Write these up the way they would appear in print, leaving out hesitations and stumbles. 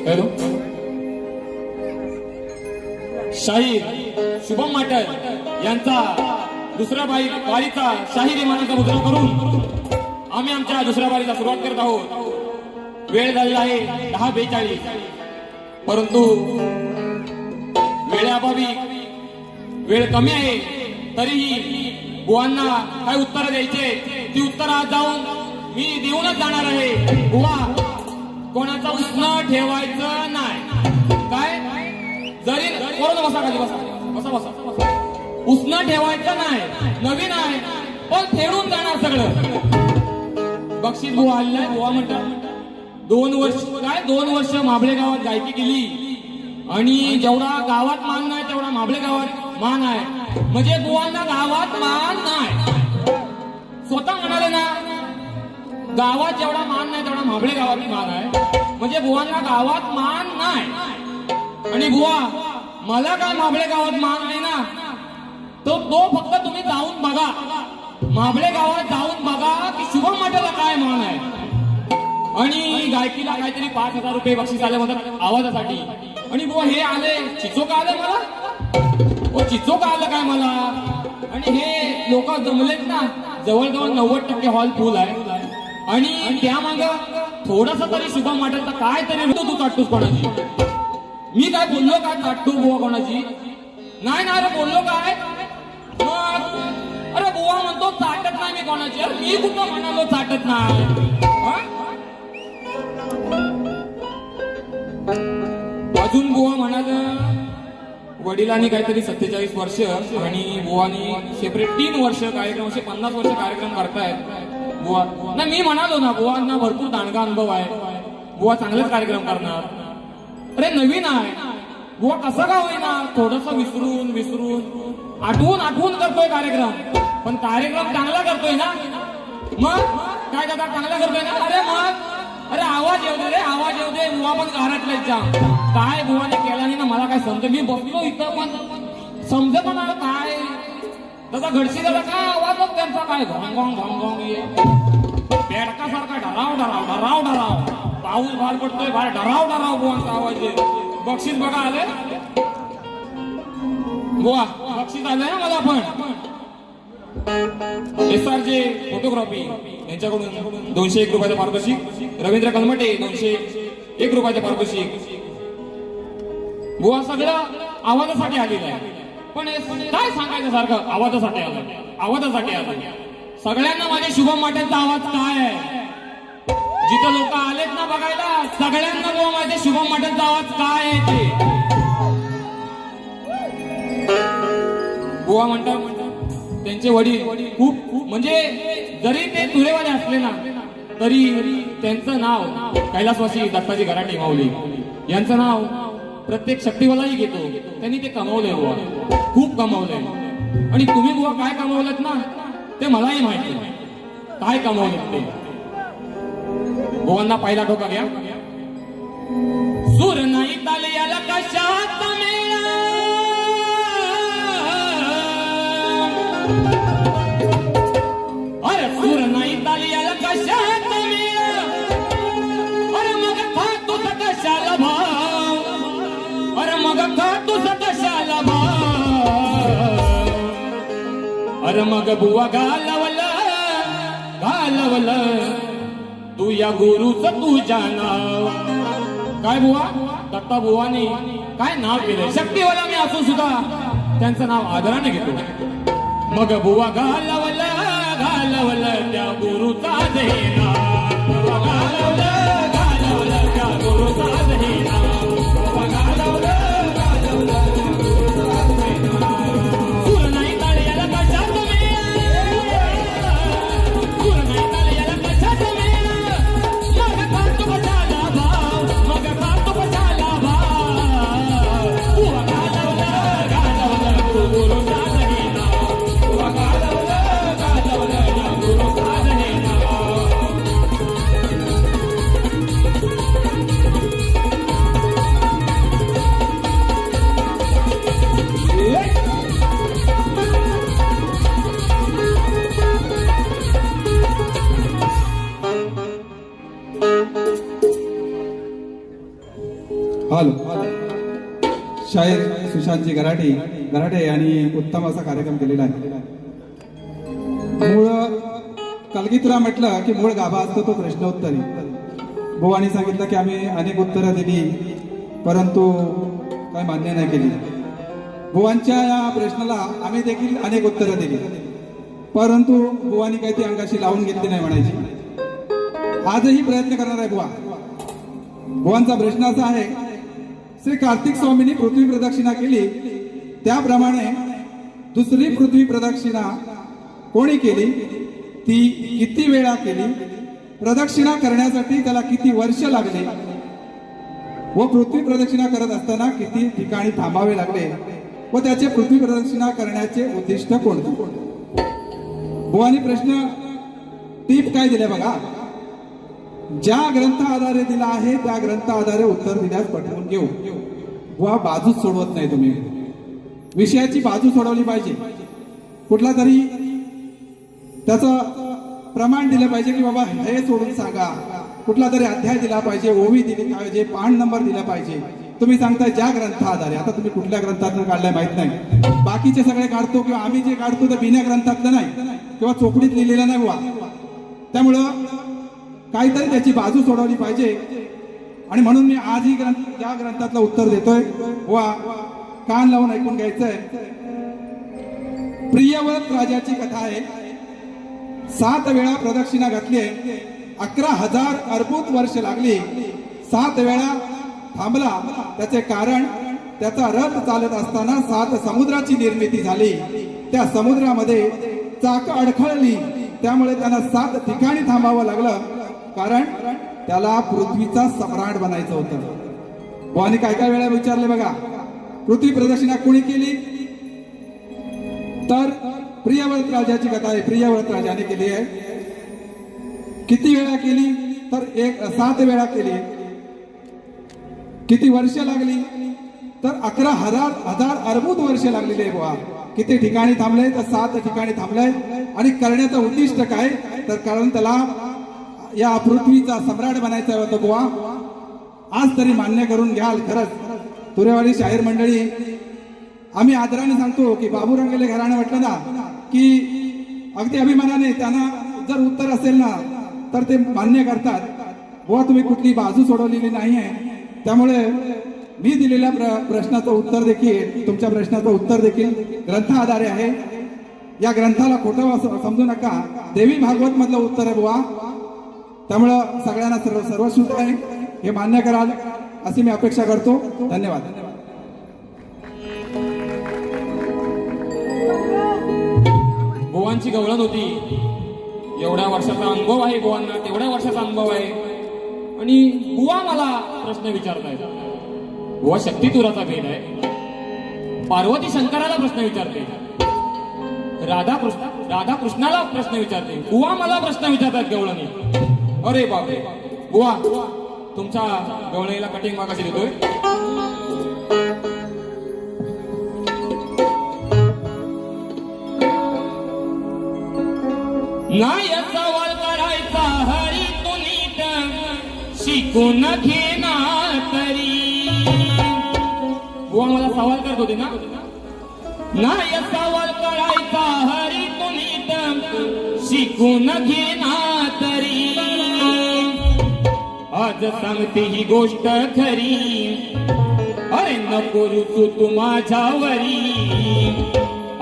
Hello शाहीर शुभम माटल यांचा दुसऱ्या बारीचा शाहीर इमानाचा मुद्रा करून आम्ही आमच्या दुसऱ्या बारीला सुरुवात करत आहोत. वेळ झालेला आहे 10:42, परंतु वेळेअभावी वेळ कमी आहे तरीही बुवांना काय उत्तर द्यायचे ती उत्तर आज जाऊन मी देऊनच जाणार आहे. बुवा कोणाचा उष्ण ठेवायचं नाही. काय जरी कोण बसा खाली बसा बसा बसा उष्ण ठेवायचं नाही. नवीन आहे पण फेडून जाणार सगळं. बक्षीस बुवा आलेला बुवा म्हणतात 2 वर्ष माबळे गावात गायकी केली आणि जेवढा गावात मान नाही तेवढा माबळे गावात मान आहे. म्हणजे बुवांना गावात मान नाही. स्वतः म्हणाले ना गावात जेवढा मान नाही तेवढा माबळे गावात मान आहे. म्हणजे बुवांना गावात मान नाही. आणि बुवा मला काय माबळे गावात मान नाही ना तो फक्त तुम्ही जाऊन बघा. माबळे गावात जाऊन बघा की शुभम माटेला काय मान आहे. आणि गायकीला काहीतरी 5,000 रुपये बक्षीस आले म्हणतात आवाजासाठी. आणि बुवा हे आले चिचोका आलं मला चिचोका आलं काय मला. आणि हे लोक जमलेत ना जवळजवळ 90% हॉल फुल आहे. आणि त्यामाग थोडस तरी शुभम माटेलचा काय तरी तू ताटतोस कोणाची. मी काय बोललो काय ताटतो बुवा कोणाची नाही ना. अरे बोललो काय अरे बुवा म्हणतो चाटत नाही मी कोणाची. अरे मी कुठं म्हणालो चाटत नाही. अजून बुवा म्हणाल वडिलांनी काहीतरी 47 वर्ष आणि बुवानी सेपरेट 3 वर्ष कार्यक्रम असे 50 वर्ष कार्यक्रम करतायत. बुवा ना मी म्हणालो ना बुवांना भरपूर दांडगा अनुभव आहे. बुवा चांगलेच कार्यक्रम करणार. अरे नवीन आहे बुवा कसं का होईना थोडस विसरून आठवून करतोय कार्यक्रम. पण कार्यक्रम चांगला करतोय ना. मग काय दादा चांगला करतोय ना. अरे मग अरे आवाज येऊ दे रे आवाज येऊ दे. बुवा पण घरातलाच जा काय बुवाने केला नाही ना मला काय समज. मी बसलो इथं पण समजत मला काय दादा घडशी दादा काय आवाज बघ त्यांचा काय घोंग घोंग घोंग घोंग बेडकासारखा ढराव ढराव ढराव ढराव पाऊस बाहेर पडतोय बाहेर ढराव ढराव बुवांचा आवाज आहे. बक्षीस बघा आले बुवा, बक्षीस आलंय ना मला पण. SRJ फोटोग्राफी यांच्याकडून 201 रुपयाचं पारितोषिक. रवींद्र कलमटे 201 रुपयाचं पारितोषिक. बुवा सगळं आवाजासाठी आलेलं आहे, पण काय सांगायचं सारखं आवाजासाठी आलं, आवाजासाठी आलं. सगळ्यांना माझ्या शुभम माटेंचा आवाज काय आहे, जिथं लोक आलेत ना बघायला सगळ्यांना बुवा माझ्या शुभम माटेंचा आवाज काय आहे ते बुवा म्हणतात. त्यांचे वडील खूप म्हणजे जरी ते तुरेवाले असले ना तरी त्यांचं नाव कैलासवासी दत्ताजी गराटे माऊली यांचं नाव प्रत्येक शक्तीवालाही घेतो. त्यांनी ते कमवलंय बुवा, खूप कमवलंय. आणि तुम्ही बुवा काय कमवलत ना ते मलाही माहिती काय कमवलं ते. बुवांना पहिला ठोका घ्या. सूर नाही ताले याला कशात मेळा, अरे सूर नाही ताले याला कशात मेळा, अरे मग खातो कशाला भाव, अरे मग खातो कशाला भाव, अरे मग बुवा घालवलं तू या गुरुच तुझ्या नाव. काय बुवा दत्ता बुवानी काय नाव केलंय, शक्तीवाला मी असून सुद्धा त्यांचं नाव आदराने घेतो. मग बुवा घालवलं त्या गुरुचा देना, घालवलं त्या गुरुचा देना, घालवलं सूर नाही ताळे याला कशात मेळा, सूर नाही ताळे याला कशात मेळा, मग खातो कशाला भाव, मग खातो कशाला भाव, बुवा घालवलं तू गुरुचा देना, बुवा घालवलं त्या गुरुचा देना. हॅलो, शाहीर सुशांतजी गराटे यांनी उत्तम असा कार्यक्रम केलेला आहे. मूळ कलगीतुरा म्हटलं की मूळ गाभा असतो तो प्रश्नोत्तरी. बुवानी सांगितलं की आम्ही अनेक उत्तरं दिली परंतु काय मान्य नाही केली. बुवांच्या या प्रश्नाला आम्ही देखील अनेक उत्तरं दिली परंतु बुवानी काही ती अंगाशी लावून घेतली नाही म्हणायची. आजही प्रयत्न करणार आहे बुवा. बुवांचा प्रश्न असा आहे, श्री कार्तिक स्वामींनी पृथ्वी प्रदक्षिणा केली त्याप्रमाणे दुसरी पृथ्वी प्रदक्षिणा कोणी केली, ती किती वेळा केली, प्रदक्षिणा करण्यासाठी त्याला किती वर्ष लागले व पृथ्वी प्रदक्षिणा करत असताना किती ठिकाणी थांबावे लागले व त्याचे पृथ्वी प्रदक्षिणा करण्याचे उद्दिष्ट कोणते. बुवानी प्रश्न टीप काय दिले बघा, ज्या ग्रंथ आधारे दिला आहे त्या ग्रंथ आधारे उत्तर दिल्यास पटवून घेऊ. बुवा बाजूच सोडवत नाही तुम्ही, विषयाची बाजू सोडवली पाहिजे. कुठला तरी त्याचं प्रमाण दिलं पाहिजे की बाबा हे सोडून सांगा, कुठला तरी अध्याय दिला पाहिजे, ओवी दिली पाहिजे, पान नंबर दिला पाहिजे. तुम्ही सांगताय ज्या ग्रंथ आधारे, आता तुम्ही कुठल्या ग्रंथातून काढलाय माहित नाही, बाकीचे सगळे काढतो किंवा आम्ही जे काढतो ते बिना ग्रंथातलं नाही किंवा चोपडीत लिहिलेलं नाही बुवा. त्यामुळं काहीतरी त्याची बाजू सोडवली पाहिजे आणि म्हणून मी आजही ज्या ग्रंथातलं उत्तर देतोय वा कान लावून ऐकून घ्यायचंय. प्रियव्रत राजाची कथा आहे. 7 वेळा प्रदक्षिणा घातली आहे, 11,000 अर्बुद वर्ष लागली. 7 वेळा थांबला. त्याचे कारण त्याचा रथ चालत असताना 7 समुद्राची निर्मिती झाली. त्या समुद्रामध्ये चाक अडखळली त्यामुळे त्यांना 7 ठिकाणी थांबावं लागलं, कारण त्याला पृथ्वीचा सम्राट बनायचं होतं. बुवानी काय काय वेळा विचारले बघा, पृथ्वी प्रदक्षिणा कोणी केली, तर प्रियव्रत राजाची कथा आहे. प्रियव्रत राजाने केली आहे. किती वेळा केली, तर 7 वेळा केली. किती वर्ष लागली, तर 11,000 अर्बुद वर्ष लागलेली आहे बुवा. किती ठिकाणी थांबले, तर 7 ठिकाणी थांबले. आणि करण्याचं उद्दिष्ट काय, तर कारण त्याला या पृथ्वीचा सम्राट बनायचं होतं बुवा. आज तरी मान्य करून घ्याल. खरंच तुरेवाडी शाहीर मंडळी आम्ही आदराने सांगतो की बाबू रंगेले घराणे म्हटलं ना की अगदी अभिमानाने त्यांना जर उत्तर असेल ना तर ते मान्य करतात. बुवा तुम्ही कुठली बाजू सोडवलेली नाहीये. त्यामुळे मी दिलेल्या प्रश्नाचं उत्तर देखील तुमच्या प्रश्नाचं उत्तर देखील ग्रंथाधारे आहे. या ग्रंथाला खोटं समजू नका. देवी भागवत मधलं उत्तर आहे बुवा. त्यामुळं सगळ्यांना सर्वश्रुत आहे हे मान्य कराल अशी मी अपेक्षा करतो. धन्यवाद. बुवांची गवळण होती. एवढ्या वर्षाचा अनुभव आहे बुवांना, तेवढ्या वर्षाचा अनुभव आहे. आणि बुवा मला प्रश्न विचारतायत. बुवा शक्तितुराचा भेद आहे. पार्वती शंकराला प्रश्न विचारते. राधा कृष्णाला प्रश्न विचारते. बुवा मला प्रश्न विचारतात गवळणी. अरे बापरे. बुवा तुमच्या गवळणीला कटिंग मागाशी देतोय. नाही सवाल करायचा हरी तू नीट शिकून घेणार तरी. बुवा मला सवाल करत होते ना. नाही सवाल करायचा हरी तू नीट शिकून घेणार तरी. आज सांगते ही गोष्ट खरी. अरे नको रुचू तू माझ्यावरी.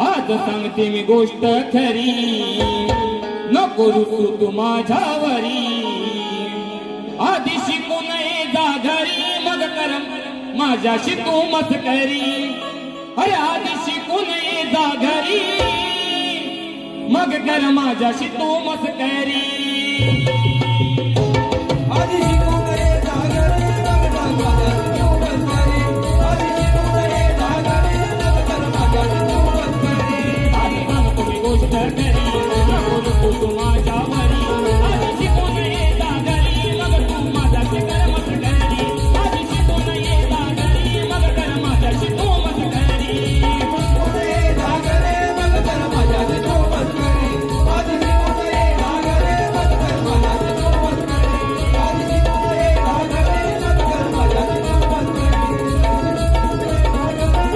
आज सांगते मी गोष्ट खरी. नको रुचू तू माझ्यावरी. आधी शिकू नये जा घरी मग कर माझ्याशी तू मस्करी. अरे आधी शिकू नये जा घरी मग कर माझ्याशी तू मस्करी. आधी शिकू नये जा घरी मग कर माझ्याशी तू मस्करी. आधी शिकू नये जा घरी मग कर माझ्याशी तू मस्करी. आधी सांगतो मी गोष्ट खरी. नको रुचू तू माझ्यावरी. आधी शिकू नये जा घरी मग तू माझ्याशी कर मस्करी. आधी शिकू नये जा घरी मग कर माझ्याशी तू मस्करी. शिकू नये जा घरी मग कर माझ्याशी तू मस्करी. आधी शिकू नये जा घरी मग कर माझ्याशी तू मस्करी. आधी शिकू नये जा घरी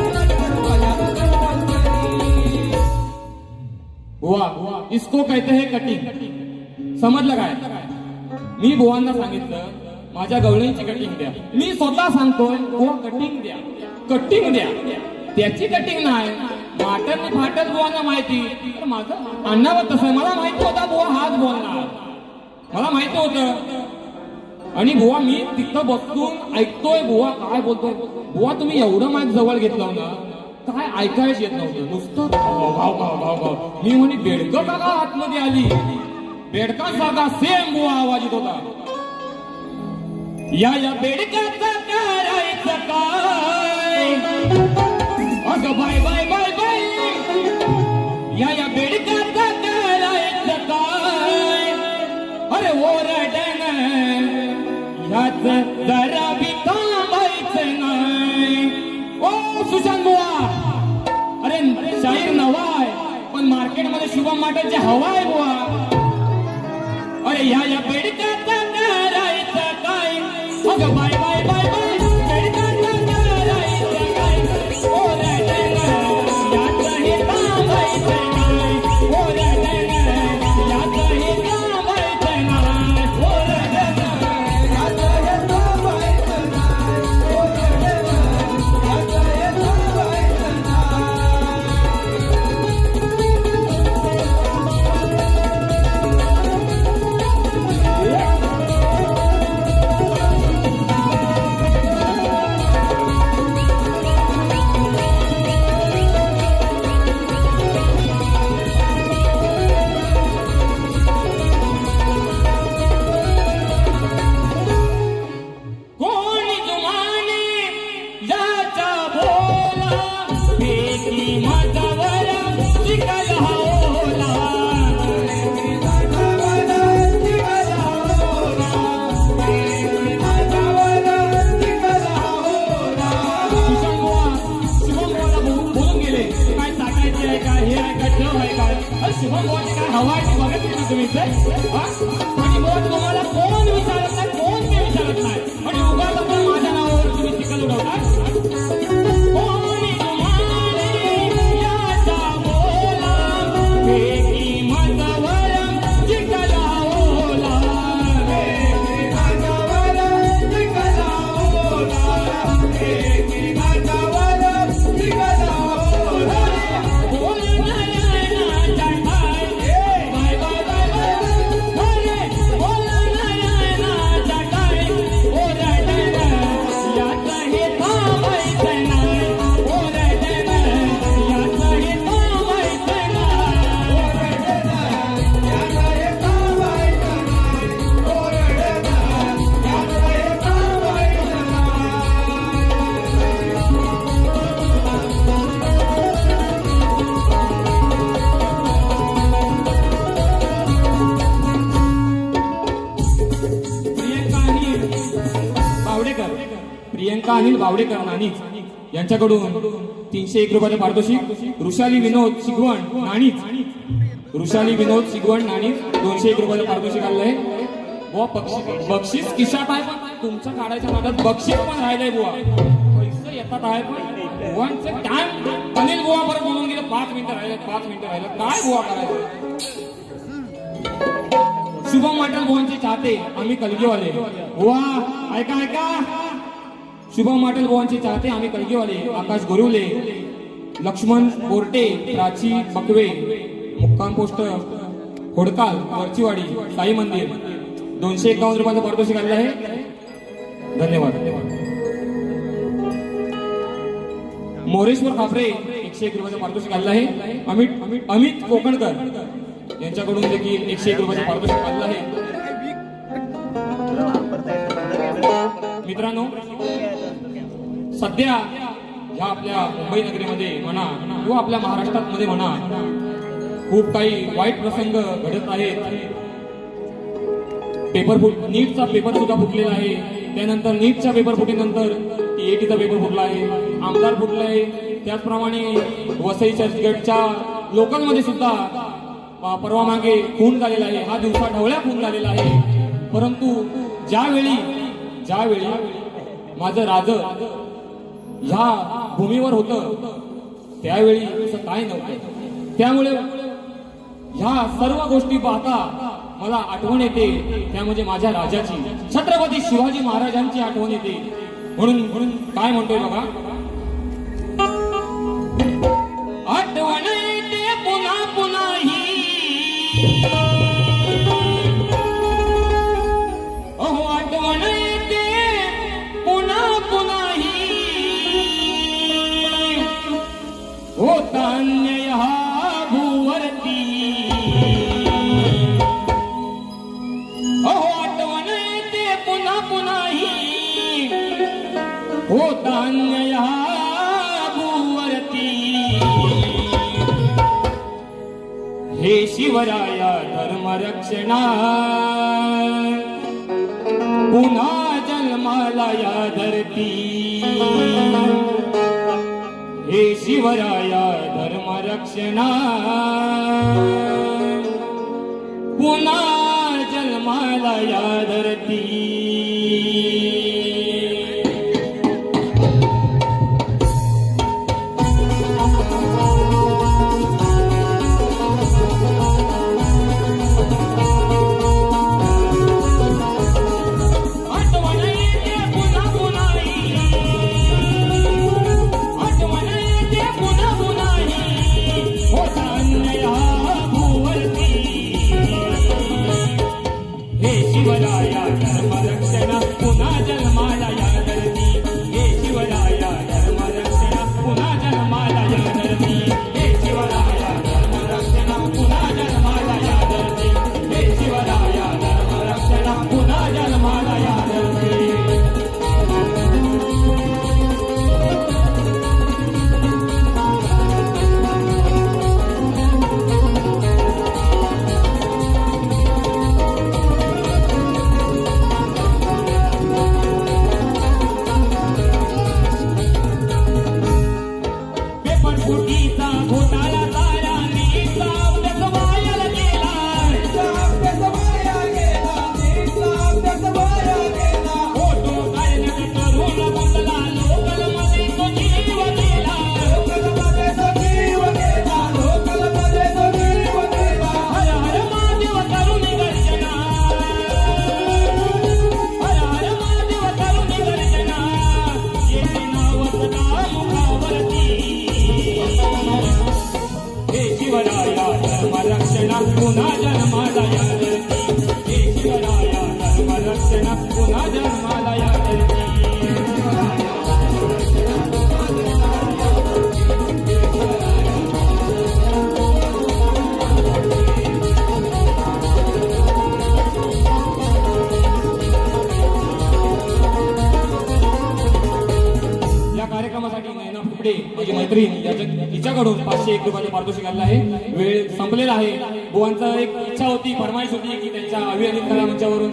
मग कर माझ्याशी तू मस्करी. बुवा इसको कहते हैं कटिंग. समजलं काय. मी बुवांना सांगितलं माझ्या गवळींची कटिंग द्या. मी स्वतः सांगतोय बुवा कटिंग द्या, कटिंग द्या. त्याची कटिंग नाही. माटरने फाटत बुवांना माहिती. तर माझं अण्णावर तसं मला माहिती होता बुवा हाच बोलणार. मला माहिती होतं. आणि बुवा मी तिथं बसून ऐकतोय बुवा काय बोलतोय. बुवा तुम्ही एवढं माईक जवळ घेतलं ना काय ऐकायच येत नव्हतं. नुसतं भाव भाव भाव भाव. मी म्हणे बेडकं जागा आतमध्ये आली. बेडका जागा सेम बुवा आवाज येत होता. या बेडकाचं करायचं काय. अगं बाय बाय बाय बाय. या बेडकाचं करायचं काय. अरे ओरडण ह्याच जरा बी थांबायचं नाही. ओ सुशांत बुवा. अरे शाहीर नवा आहे पण मार्केटमध्ये शुभम माटेची हवा आहे बुवा. अरे या बेडकाचं करायचं काय. अगं बाय बाय बाय बाय. बेडकाचं करायचं काय. ओरडण ह्याच हे थांबायचं नाही. ओरडण ह्याच हे थांबायचं नाही. ओरडण याचं हे थांबायचं नाही. ओरडण याचं हे थांबायचं नाही. कोणी जुमाने याचा भोला. फेकी माझावर चिकल होला. शुभम बुवाला बोलून गेले काय टाकायचे आहे का हे आहे का ठेव आहे काय. शुभम बुवाची काय हवा आहे ती बघत नाही ना तुम्ही इथे. हा? आणि बुवा तुम्हाला प्रियंका अनिल बावडेकर नाणीच यांच्याकडून 301 रुपयाचं पारितोषिक. वृषाली विनोद शिगवण नाणीच, वृषाली विनोद शिगवण नाणीच 201 रुपयाचं पारितोषिक आलंय. बुवा बक्षीस खिशात आहे, पण तुमच्या काढायच्या नादात बक्षीस पण राहिलंय बुवा. पैसे येतात आहे पण बुवांचं टाइम. अनिल बुवा परत बोलून गेलं 5 मिनिटं राहिले, 5 मिनिटं राहिलं. काय बुवा करायचं. शुभम माटल बुवांचे चाहते आम्ही कलगीवाले. बुवा ऐका ऐका. शुभम माटल बुवांचे चाहते आम्ही कलगीवाले. आकाश गोरिवले, लक्ष्मण बोरटे, प्राची बकवे, मुक्काम पोस्ट होडकाल, वरचीवाडी, साई मंदिर 251 रुपयाचं पारितोषिक आलेलं आहे. धन्यवाद. मोरेश्वर खापरे 101 रुपयाचं पारितोषिक आलेलं आहे. अमित कोकणकर यांच्याकडून देखील 101 रुपयाचं पारितोषिक आलेलं आहे. मित्रांनो, सध्या ह्या आपल्या मुंबई नगरीमध्ये म्हणा किंवा आपल्या महाराष्ट्रात मध्ये म्हणा खूप काही वाईट प्रसंग घडत आहेत. नीटचा पेपर सुद्धा फुटलेला आहे. त्यानंतर नीटच्या पेपर फुटीनंतर टीएटीचा पेपर फुटला आहे, आमदार फुटला आहे. त्याचप्रमाणे वसई चर्चगेटच्या लोकलमध्ये सुद्धा परवा मागे खून झालेला आहे. हा दिवसा ढवळ्या खून झालेला आहे. परंतु ज्यावेळी माझं राज ह्या भूमीवर होतं त्यावेळी असं काय नव्हतं. त्यामुळे ह्या सर्व गोष्टी पाहता मला आठवण येते त्या म्हणजे माझ्या राजाची, छत्रपती शिवाजी महाराजांची आठवण येते. म्हणून काय म्हणतोय बघा. आठवण येते पुन्हा पुन्हा ही, अहो आठवण येते पुन्हा पुन्हा ही, होता अन्याय हा भूवरती. अहो आठवण येते पुन्हा पुन्हा ही, होता अन्याय हा भूवरती. हे शिवराया धर्मरक्षणा पुन्हा जन्माला या धरती. हे शिवराया धर्मरक्षणा पुन्हा जन्माला या धरती. शिवराया धर्मरक्षणा पुन्हा जन्माला या धरती. हे शिवराया धर्मरक्षणा पुन्हा जन्माला या धरती. हे शिवराया धर्मरक्षणा पुन्हा जन्माला या धरती. हे शिवराया धर्मरक्षणा पुन्हा जन्माला या धरती. फुटीचा घोटाळा झाला, नीटचा अभ्यास वाया गेला. फोटो काढण्यात तरुण बसला, लोकलमध्ये तो जीव गेला. हर हर महादेव तरुणी गर्जना, हर हर महादेव तरुणी गर्जना. येते नाव सदा मुखावरती. हे शिवराया धर्मरक्षणा पुन्हा जन्माला या धरती. हे शिवराया धर्मरक्षणा पुन्हा जन्माला या धरती. या कार्यक्रमासाठी नैना फुकडे माझी मैत्रीण हिच्याकडून 501 रुपयाचं पारितोषिक आलेलं आहे. वेळ संपलेला आहे. बुवांचं एक इच्छा होती, फरमाईश होती की त्यांच्या अभियानित कला मंचावरून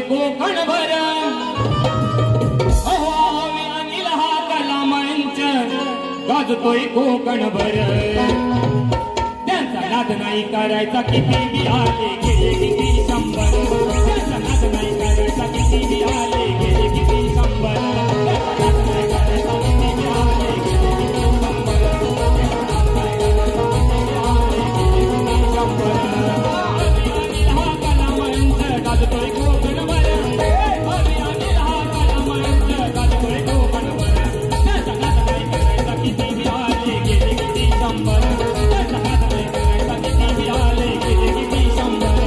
कोकणभर अहो अनिल हा कला मंच गाजतोय कोकणभर त्यांचा नाद नाही करायचा किती बी आले गेले किती शंभर त्यांचा नाद नाही करायचा किती बी आले गेले किती शंभर त्यांचा नाद नाही करायचा किती बी आले गेले किती शंभर अनिल हा कला मंच गाजतोय कोकणभर अनिल हा कला मंच गाजतोय कोकणभर त्यांचा नाद नाही करायचा किती बी आले गेले किती शंभर त्यांचा नाद नाही करायचा किती बी आले गेले किती शंभर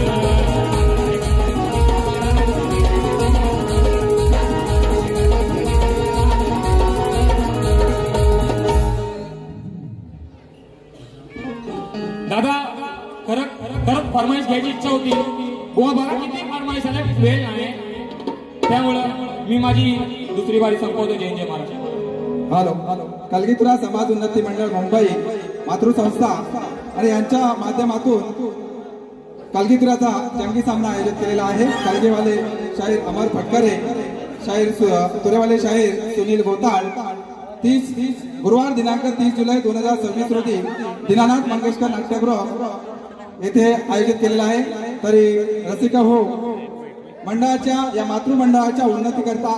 दादा खरं खरंच फरमाईश घ्यायची इच्छा होती बुवा बघा किती फरमाईश आल्या वेळ नाही त्यामुळं मी माझी दुसरी बारी संपवतो. जय जय महाराज. हॅलो कलगीतुरा समाज उन्नती मंडळ मुंबई मातृसंस्था आणि यांच्या माध्यमातून कलगीतुराचा जंगी सामना आयोजित केलेला आहे. कलगीवाले शाहीर अमर फटकरे, तुरेवाले शाहीर सुनील गोताळ 30 गुरुवार दिनांक 30 जुलै 2026 रोजी दीनानाथ मंगेशकर नाट्यगृह येथे आयोजित केलेला आहे. तरी रसिका हो मंडळाच्या या मातृमंडळाच्या उन्नतीकरता